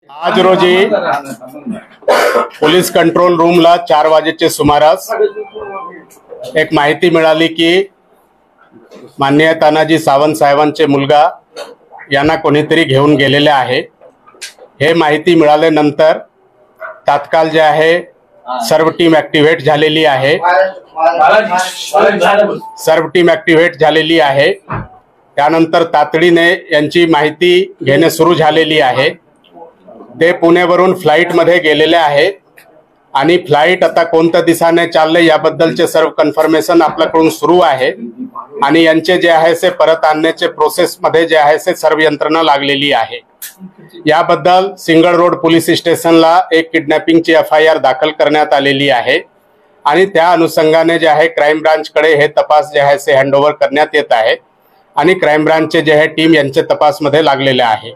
आज रोजी police control रूमला 4 वाजेच्या सुमारास एक माहिती मिळाली की माननीय तानाजी सावंत साहेबांचे मुलगा यांना कोणीतरी घेऊन गेलेले आहे। हे माहिती मिळाल्यानंतर तात्काळ जे आहे सर्व टीम ऍक्टिव्हेट झालेली आहे। त्यानंतर तातडीने यांची माहिती घेणे सुरू झालेली आहे। ते पुणेवरून फ्लाइट मध्ये गेलेले आहे आणि फ्लाइट आता कोणत्या दिशाने चालले याबद्दलचे सर्व कन्फर्मेशन आपल्याकडून सुरू आहे आणि यांचे जे आहे ते परत आणण्याचे प्रोसेस मध्ये जे आहे ते सर्व यंत्रणा लागलेली आहे। याबद्दल सिंगल रोड पोलीस स्टेशनला एक किडनॅपिंगची FIR दाखल करण्यात आलेली आहे आणि त्या अनुषंगाने जे आहे क्राइम ब्रांच कडे हे तपास जे आहे ते हँडओव्हर करण्यात येत आहे आणि क्राइम ब्रांचचे जे आहे टीम यांचे तपास मध्ये लागलेले आहे।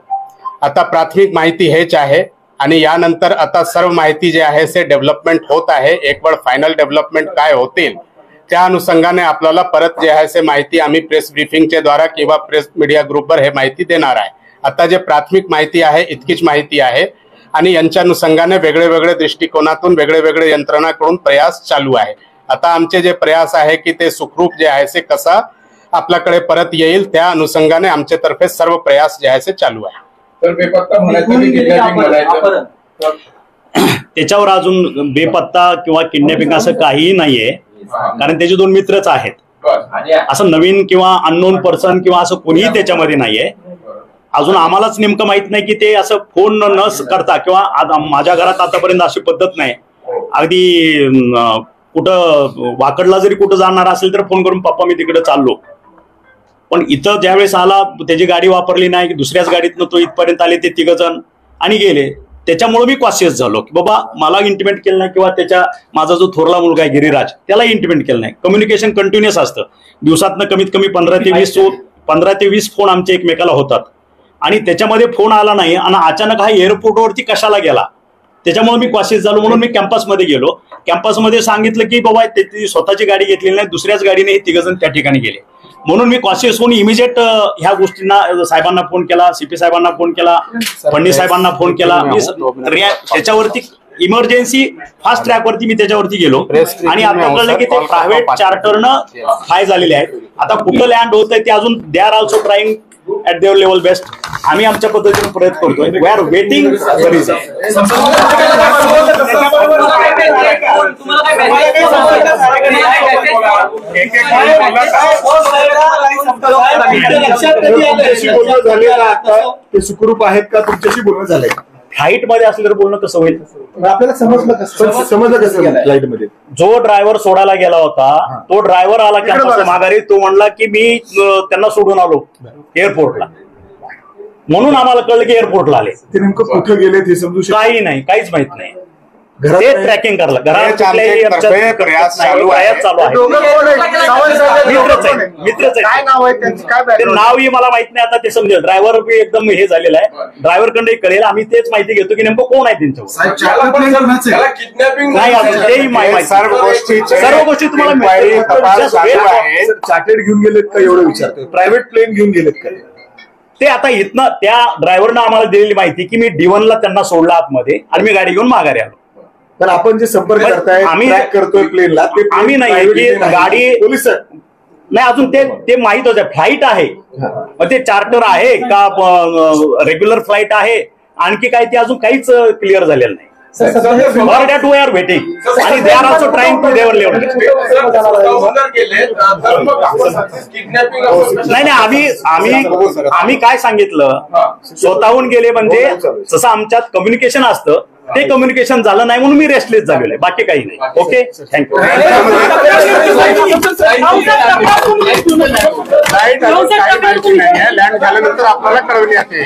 आता प्राथमिक माहिती हेच आहे आणि यानंतर आता सर्व माहिती जे आहे ते डेव्हलपमेंट होत आहे। एक वेळ फायनल डेव्हलपमेंट काय होतील त्या अनुषंगाने आपल्याला परत जे आहे ते माहिती आम्ही प्रेस ब्रीफिंगच्या द्वारा किंवा प्रेस मीडिया ग्रुपवर हे माहिती देणार आहे। आता जे प्राथमिक माहिती आहे इतकीच माहिती आहे आणि यांच्या अनुषंगाने वेगळे दृष्टिकोनातून वेगळे यंत्रणाकडून प्रयास चालू आहे। आता आमचे जे प्रयास आहे की ते सुखरूप जे आहे ते कसा आपल्याकडे परत येईल त्या अनुषंगाने आमच्यातर्फे सर्व प्रयास जे आहे ते चालू आहे। तर बेपत्ता म्हणायचं त्याच्यावर अजून बेपत्ता किंवा किडनॅपिंग असं काहीही नाहीये, कारण त्याचे 2 मित्रच आहेत। असं नवीन किंवा अननोन पर्सन किंवा असं कोणीही त्याच्यामध्ये नाहीये। अजून आम्हालाच नेमकं माहित नाही की ते असं फोन न करता किंवा माझ्या घरात आतापर्यंत अशी पद्धत नाही। अगदी कुठं वाकडला जरी कुठं जाणार असेल तर फोन करून पप्पा मी तिकडे चाललो, पण इथं ज्यावेळेस आला त्याची गाडी वापरली नाही, दुसऱ्याच गाडीतनं तो इथपर्यंत आले ते 3 जण आणि गेले। त्याच्यामुळे मी कॉशियस झालो की बाबा मला इंटिमेट केलं नाही किंवा माझा जो थोरला मुलगा आहे गिरिराज त्याला इंटिमेट केलं नाही। कम्युनिकेशन कंटिन्युअस असतं, दिवसातनं कमीत कमी 15 ते 20 फोन आमचे एकमेकाला होतात आणि त्याच्यामध्ये फोन आला नाही आणि अचानक हा एअरपोर्टवरती कशाला गेला त्याच्यामुळे मी कॉशियस झालो। म्हणून मी कॅम्पसमध्ये गेलो, कॅम्पसमध्ये सांगितलं की बाबा त्याची स्वतःची गाडी घेतलेली नाही, दुसऱ्याच गाडीने हे 3 जण त्या ठिकाणी गेले। म्हणून मी कॉशियस होऊन इमिजिएट ह्या गोष्टींना साहेबांना फोन केला, CP साहेबांना फोन केला, फडणीस साहेबांना फोन केला। त्याच्यावरती इमर्जन्सी फास्ट ट्रॅक वरती मी त्याच्यावरती गेलो आणि आता कळलं की ते प्रायव्हेट चार्टरनं हाय झालेले आहेत। आता कुठं लँड होत आहे ते अजून they are also trying at their level best. आम्ही आमच्या पद्धतीने प्रयत्न करतोय। We are waiting for result. सुखरूप आहेत का तुमच्याशी बोलणं झालंय? फ्लाईट मध्ये असल्यावर बोलणं कसं होईल? आपल्याला समजलं कसं फ्लाईट मध्ये? जो ड्रायव्हर सोडायला गेला होता तो ड्रायव्हर आला कॅम्पस माघारी, तो म्हणला की मी त्यांना सोडून आलो एअरपोर्टला, म्हणून आम्हाला कळलं की एअरपोर्टला आले। ते नेमकं कुठे गेले ते समजू शकतो? काही नाही, काहीच माहित नाही। ते ट्रॅकिंग करलं घरात प्रयास चालू आहे। मित्रच आहे, नावही मला माहित नाही। आता ते समजेल, ड्रायव्हर एकदम हे झालेला आहे, ड्रायव्हर कडे कळेल। आम्ही तेच माहिती घेतो की नेमकं कोण आहे त्यांच्यावर। नाही, सर्व गोष्टी तुम्हाला चार्टर्ड घेऊन गेलेत का एवढं विचारतोय? प्रायव्हेट प्लेन घेऊन गेलेत का ते? आता इथनं त्या ड्रायव्हरनं आम्हाला दिलेली माहिती की मी D1 ला त्यांना सोडला आतमध्ये आणि मी गाडी घेऊन माघारी आलो। पण आपण जे संपर्क करताय, आम्ही करतोय प्लेनला, ते आम्ही नाही की गाडी पोलीस नाही अजून ते माहित होतं फ्लाईट आहे, मग ते चार्टर आहे का रेग्युलर फ्लाईट आहे आणखी काय ते अजून काहीच क्लिअर झालेलं नाही। For that we are waiting and they are also trying to their level. नाही, आम्ही काय सांगितलं, स्वतःहून गेले म्हणजे जसं आमच्यात कम्युनिकेशन असतं ते कम्युनिकेशन झालं नाही म्हणून मी रेस्टलेस झालेलो आहे, बाकी काही नाही। Okay, thank you. लँड झाल्यानंतर आपल्याला कळवली आहे।